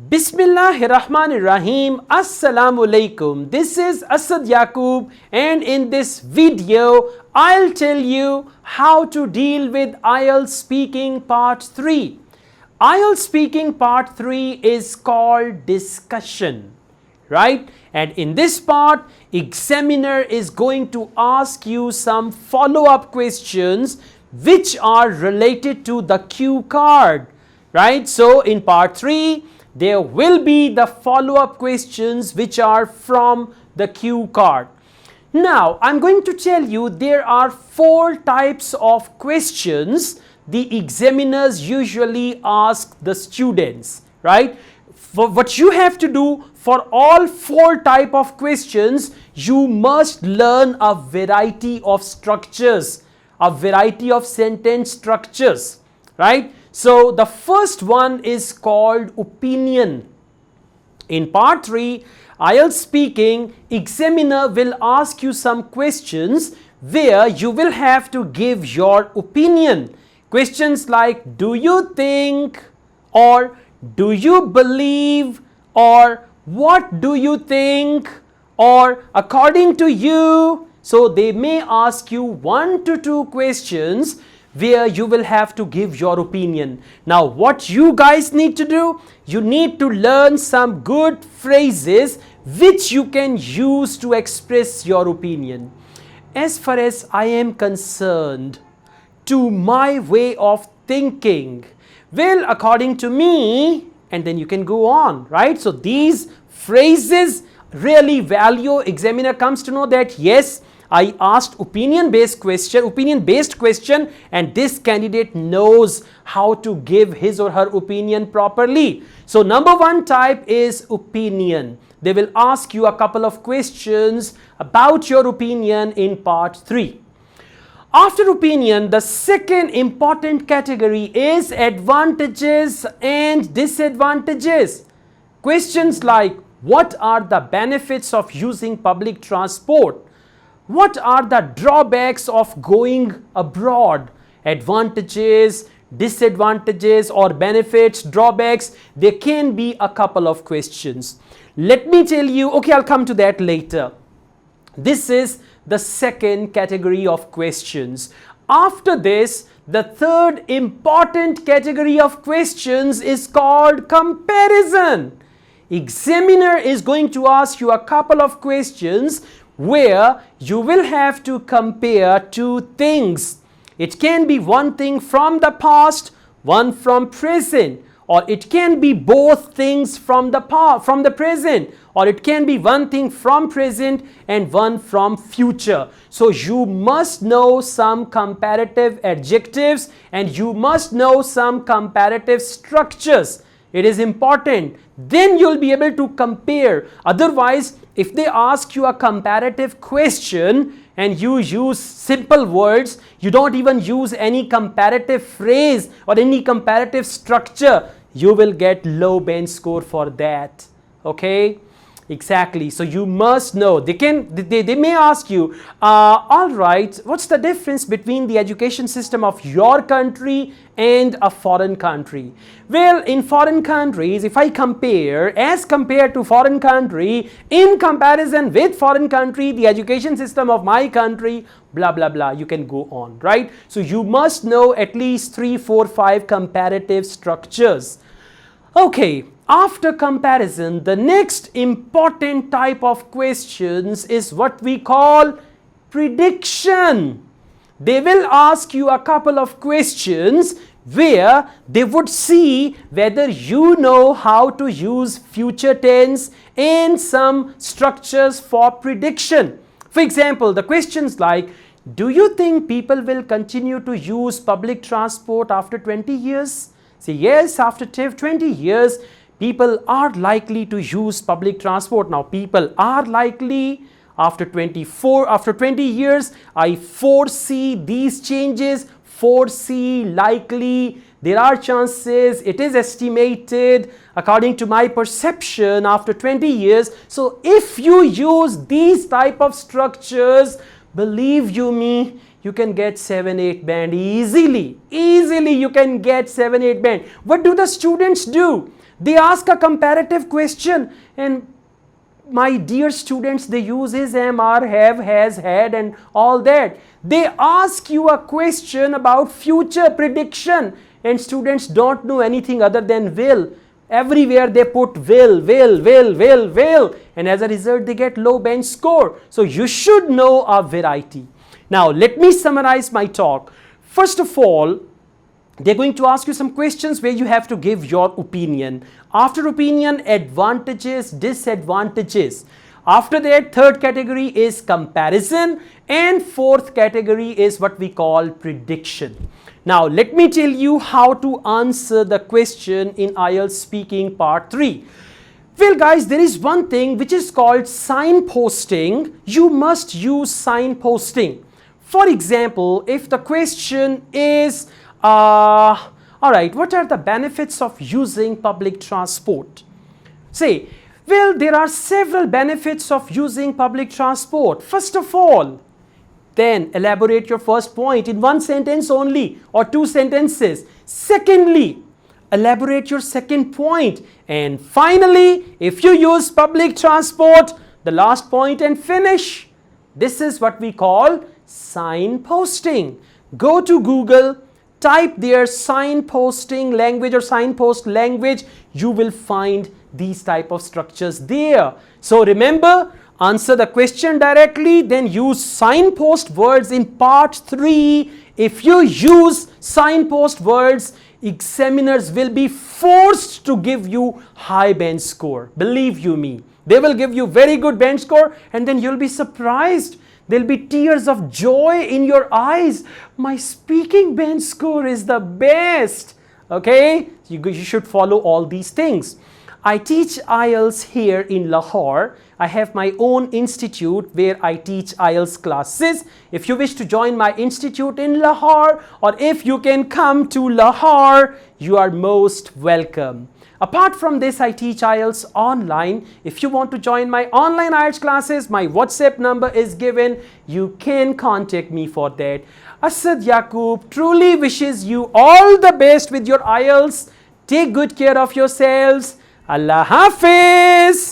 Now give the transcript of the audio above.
Bismillahirrahmanirrahim. Assalamu alaikum. This is Asad Yaqub, and in this video I'll tell you how to deal with IELTS speaking part 3. IELTS speaking part 3 is called discussion, right? And in this part, examiner is going to ask you some follow-up questions which are related to the cue card, right? So in part 3, there will be the follow-up questions which are from the cue card. Now, I'm going to tell you there are 4 types of questions the examiners usually ask the students, right? For what you have to do for all 4 type of questions, you must learn a variety of structures, a variety of sentence structures, right? So the first one is called opinion. In part 3, IELTS speaking, examiner will ask you some questions where you will have to give your opinion. Questions like, do you think, or do you believe, or what do you think, or according to you. So they may ask you 1 to 2 questions where you will have to give your opinion. Now what you guys need to do, you need to learn some good phrases which you can use to express your opinion. As far as I am concerned, to my way of thinking, well, according to me, and then you can go on, right? So these phrases really value. Examiner comes to know that yes, I asked opinion-based question, and this candidate knows how to give his or her opinion properly. So number 1 type is opinion. They will ask you a couple of questions about your opinion in part 3. After opinion, the second important category is advantages and disadvantages. Questions like, what are the benefits of using public transport? What are the drawbacks of going abroad? Advantages, disadvantages, or benefits, drawbacks. There can be a couple of questions. Let me tell you, okay, I'll come to that later. This is the second category of questions. After this, the third important category of questions is called comparison. Examiner is going to ask you a couple of questions where you will have to compare 2 things. It can be one thing from the past, one from present, or it can be both things from the present, or it can be one thing from present and one from future. So you must know some comparative adjectives and you must know some comparative structures. It is important. Then you'll be able to compare. Otherwise, if they ask you a comparative question and you use simple words, you don't even use any comparative phrase or any comparative structure, you will get low bench score for that. Okay? Exactly. So you must know. They may ask you, all right, what's the difference between the education system of your country and a foreign country? Well, in foreign countries, if I compare, as compared to foreign country, in comparison with foreign country, the education system of my country, blah, blah, blah, you can go on, right? So you must know at least 3, 4, 5 comparative structures. Okay. After comparison, the next important type of questions is what we call prediction. They will ask you a couple of questions where they would see whether you know how to use future tense and some structures for prediction. For example, the questions like, do you think people will continue to use public transport after 20 years? Say yes, after 20 years, people are likely to use public transport. Now, people are likely after 20 years, I foresee these changes, foresee, likely, there are chances, it is estimated, according to my perception after 20 years. So, if you use these type of structures, believe you me, you can get 7-8 band easily. Easily you can get 7-8 band. What do the students do? They ask a comparative question, and my dear students, they use is, am, are, have, has, had, and all that. They ask you a question about future prediction, and students don't know anything other than will. Everywhere they put will, and as a result they get low bench score. So you should know a variety. Now let me summarize my talk. First of all, they're going to ask you some questions where you have to give your opinion. After opinion, advantages, disadvantages. After that, third category is comparison, and fourth category is what we call prediction. Now let me tell you how to answer the question in IELTS speaking part 3. Well guys, there is one thing which is called signposting. You must use signposting. For example, if the question is, alright, what are the benefits of using public transport? Say, well, there are several benefits of using public transport. First of all, then elaborate your first point in one sentence only or two sentences. Secondly, elaborate your second point. And finally, if you use public transport, the last point and finish. This is what we call signposting. Go to Google, type there signposting language or signpost language. You will find these type of structures there. So remember, answer the question directly, then use signpost words in part 3. If you use signpost words, examiners will be forced to give you high bench score. Believe you me, they will give you very good bench score, and then you'll be surprised. There'll be tears of joy in your eyes. My speaking bench score is the best. Okay, you should follow all these things. I teach IELTS here in Lahore. I have my own institute where I teach IELTS classes. If you wish to join my institute in Lahore, or if you can come to Lahore, you are most welcome. Apart from this, I teach IELTS online. If you want to join my online IELTS classes, my WhatsApp number is given. You can contact me for that. Asad Yaqub truly wishes you all the best with your IELTS. Take good care of yourselves. Allah Hafiz.